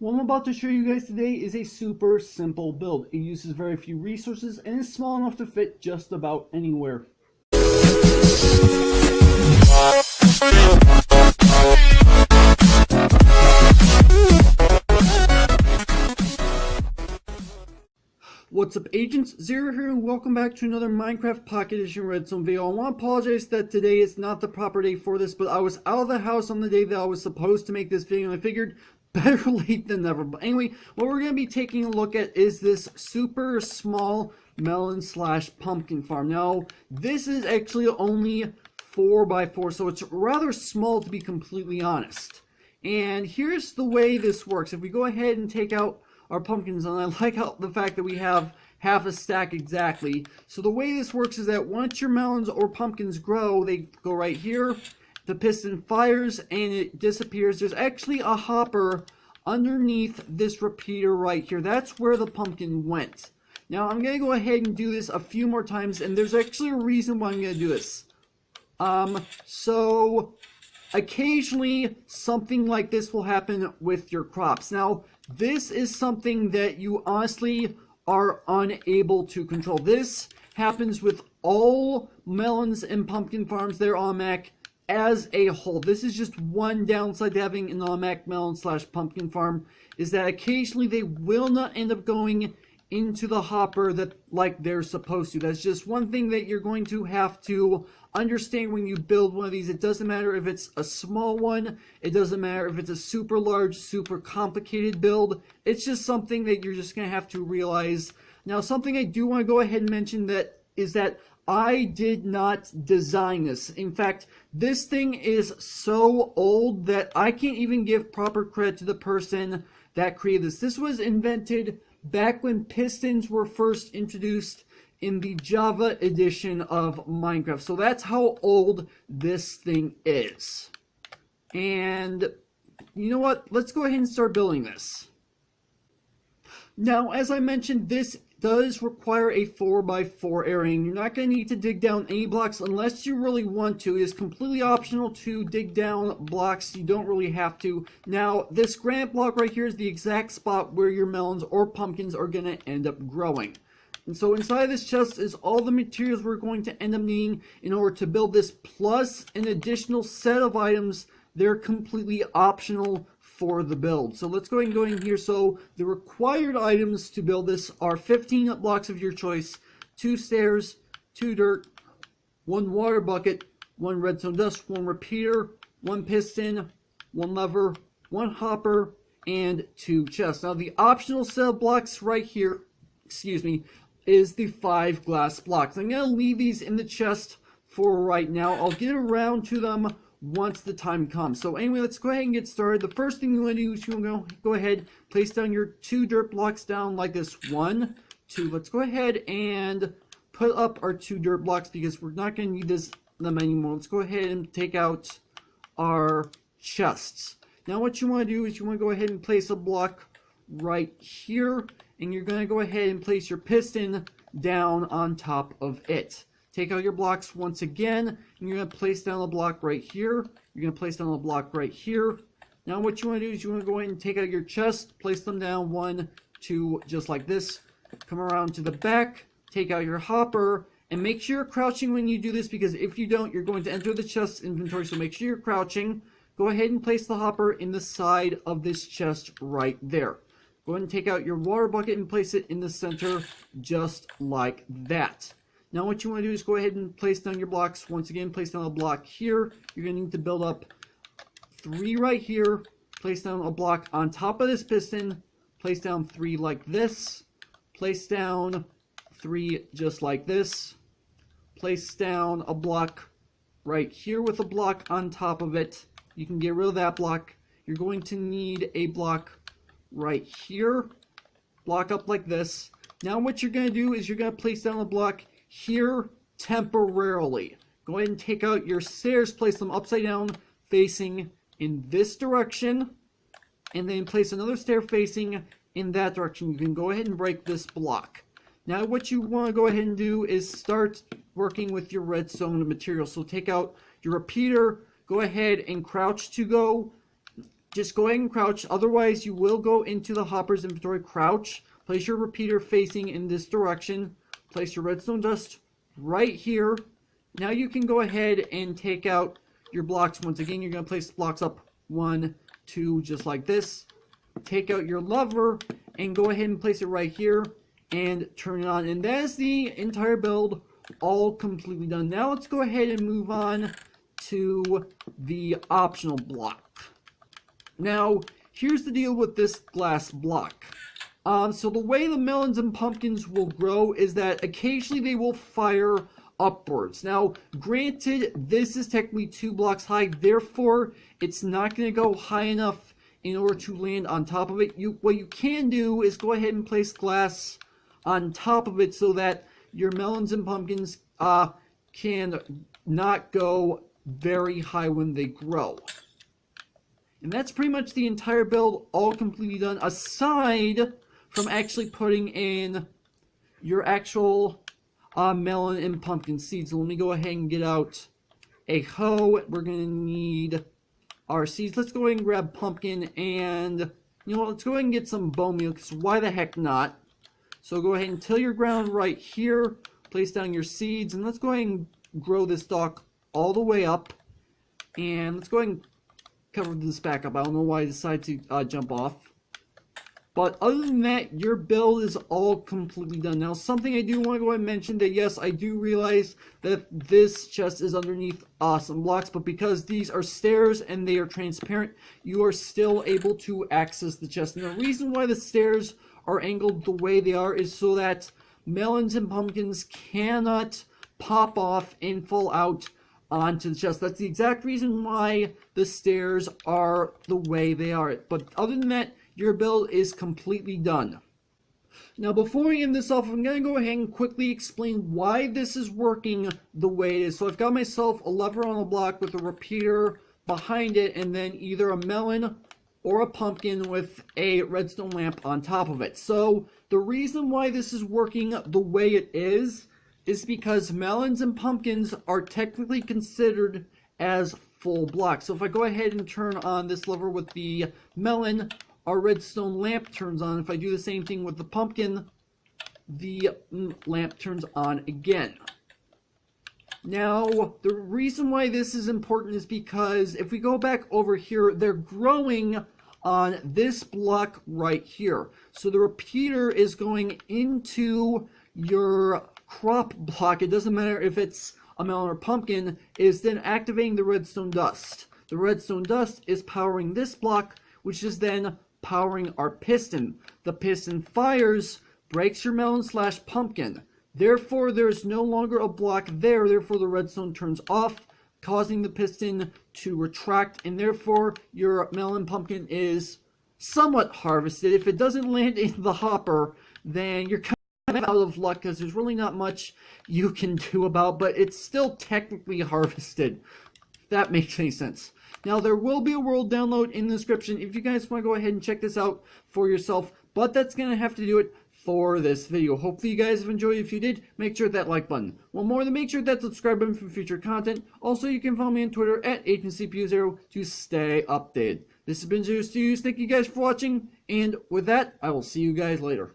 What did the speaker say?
What I'm about to show you guys today is a super simple build. It uses very few resources and is small enough to fit just about anywhere. What's up, agents? Zero here, and welcome back to another Minecraft Pocket Edition Redstone video. I want to apologize that today is not the proper day for this, but I was out of the house on the day that I was supposed to make this video, and I figured better late than never. But anyway, what we're going to be taking a look at is this super small melon / pumpkin farm. Now, this is actually only 4x4, so it's rather small, to be completely honest. And here's the way this works. If we go ahead and take out our pumpkins, and I like how the fact that we have half a stack exactly. So the way this works is that once your melons or pumpkins grow, they go right here, the piston fires and it disappears. There's actually a hopper underneath this repeater right here. That's where the pumpkin went. Now I'm going to go ahead and do this a few more times, and there's actually a reason why I'm going to do this. So occasionally something like this will happen with your crops. Now, this is something that you honestly are unable to control. This happens with all melons and pumpkin farms. They're automatic as a whole. This is just one downside to having an automatic melon / pumpkin farm, is that occasionally they will not end up going into the hopper that like they're supposed to. That's just one thing that you're going to have to understand when you build one of these. It doesn't matter if it's a small one, it doesn't matter if it's a super large, super complicated build. It's just something that you're just going to have to realize. Now, something I do want to go ahead and mention that is that I did not design this. In fact, this thing is so old that I can't even give proper credit to the person that created this. This was invented back when pistons were first introduced in the Java edition of Minecraft. So that's how old this thing is. And you know what? Let's go ahead and start building this. Now, as I mentioned, this does require a 4x4 area, and you're not going to need to dig down any blocks unless you really want to. It is completely optional to dig down blocks. You don't really have to. Now, this granite block right here is the exact spot where your melons or pumpkins are going to end up growing. And so inside of this chest is all the materials we're going to end up needing in order to build this, plus an additional set of items. They're completely optional for the build. So let's go ahead and go in here. So the required items to build this are 15 blocks of your choice, 2 stairs, 2 dirt, 1 water bucket, 1 redstone dust, 1 repeater, 1 piston, 1 lever, 1 hopper, and 2 chests. Now the optional set of blocks right here, is the 5 glass blocks. I'm going to leave these in the chest for right now. I'll get around to them once the time comes. So anyway, let's go ahead and get started. The first thing you want to do is you want to go ahead, place down your 2 dirt blocks down like this. 1, 2. Let's go ahead and put up our 2 dirt blocks because we're not going to need them anymore. Let's go ahead and take out our chests. Now what you want to do is you want to go ahead and place a block right here, and you're going to go ahead and place your piston down on top of it. Take out your blocks once again, and you're going to place down a block right here. You're going to place down a block right here. Now what you want to do is you want to go ahead and take out your chest, place them down 1, 2, just like this. Come around to the back, take out your hopper, and make sure you're crouching when you do this, because if you don't, you're going to enter the chest inventory, so make sure you're crouching. Go ahead and place the hopper in the side of this chest right there. Go ahead and take out your water bucket and place it in the center, just like that. Now what you want to do is go ahead and place down your blocks. Once again, place down a block here. You're going to need to build up 3 right here. Place down a block on top of this piston. Place down 3 like this. Place down 3 just like this. Place down a block right here with a block on top of it. You can get rid of that block. You're going to need a block right here. Block up like this. Now what you're going to do is you're going to place down a block here temporarily. Go ahead and take out your stairs, place them upside down facing in this direction, and then place another stair facing in that direction. You can go ahead and break this block. Now what you want to go ahead and do is start working with your redstone material. So take out your repeater, go ahead and crouch to go just go ahead and crouch. Otherwise, you will go into the hopper's inventory. Crouch. Place your repeater facing in this direction. Place your redstone dust right here. Now you can go ahead and take out your blocks. Once again, you're going to place the blocks up 1, 2, just like this. Take out your lever and go ahead and place it right here and turn it on. And that is the entire build all completely done. Now let's go ahead and move on to the optional block. Now, here's the deal with this glass block. So the way the melons and pumpkins will grow is that occasionally they will fire upwards. Now, granted, this is technically 2 blocks high, therefore it's not going to go high enough in order to land on top of it. What you can do is go ahead and place glass on top of it so that your melons and pumpkins can not go very high when they grow. And that's pretty much the entire build all completely done, aside from actually putting in your actual melon and pumpkin seeds. So let me go ahead and get out a hoe. We're going to need our seeds. Let's go ahead and grab pumpkin, and you know what, let's go ahead and get some bone meal, because why the heck not? So go ahead and till your ground right here, place down your seeds, and let's go ahead and grow this stalk all the way up. And let's go ahead and cover this back up. I don't know why I decided to jump off. But other than that, your build is all completely done. Now, something I do want to go ahead and mention that, yes, I do realize that this chest is underneath some blocks, but because these are stairs and they are transparent, you are still able to access the chest. And the reason why the stairs are angled the way they are is so that melons and pumpkins cannot pop off and fall out onto the chest. That's the exact reason why the stairs are the way they are. But other than that, your build is completely done. Now, before we end this off, I'm going to go ahead and quickly explain why this is working the way it is. So I've got myself a lever on a block with a repeater behind it, and then either a melon or a pumpkin with a redstone lamp on top of it. So the reason why this is working the way it is because melons and pumpkins are technically considered as full blocks. So if I go ahead and turn on this lever with the melon, our redstone lamp turns on. If I do the same thing with the pumpkin, the lamp turns on again. Now, the reason why this is important is because if we go back over here, they're growing on this block right here. So the repeater is going into your crop block. It doesn't matter if it's a melon or pumpkin, is then activating the redstone dust. The redstone dust is powering this block, which is then powering our piston. The piston fires, breaks your melon/pumpkin. Therefore, there's no longer a block there. Therefore, the redstone turns off, causing the piston to retract, and therefore, your melon pumpkin is somewhat harvested. If it doesn't land in the hopper, then you're kind of out of luck, because there's really not much you can do about, but it's still technically harvested. If that makes any sense. Now, there will be a world download in the description if you guys want to go ahead and check this out for yourself, but that's going to have to do it for this video. Hopefully you guys have enjoyed. If you did, make sure that like button. One more, then make sure that subscribe button for future content. Also, you can follow me on Twitter at MCPE0 to stay updated. This has been Zero Studios. Thank you guys for watching, and with that, I will see you guys later.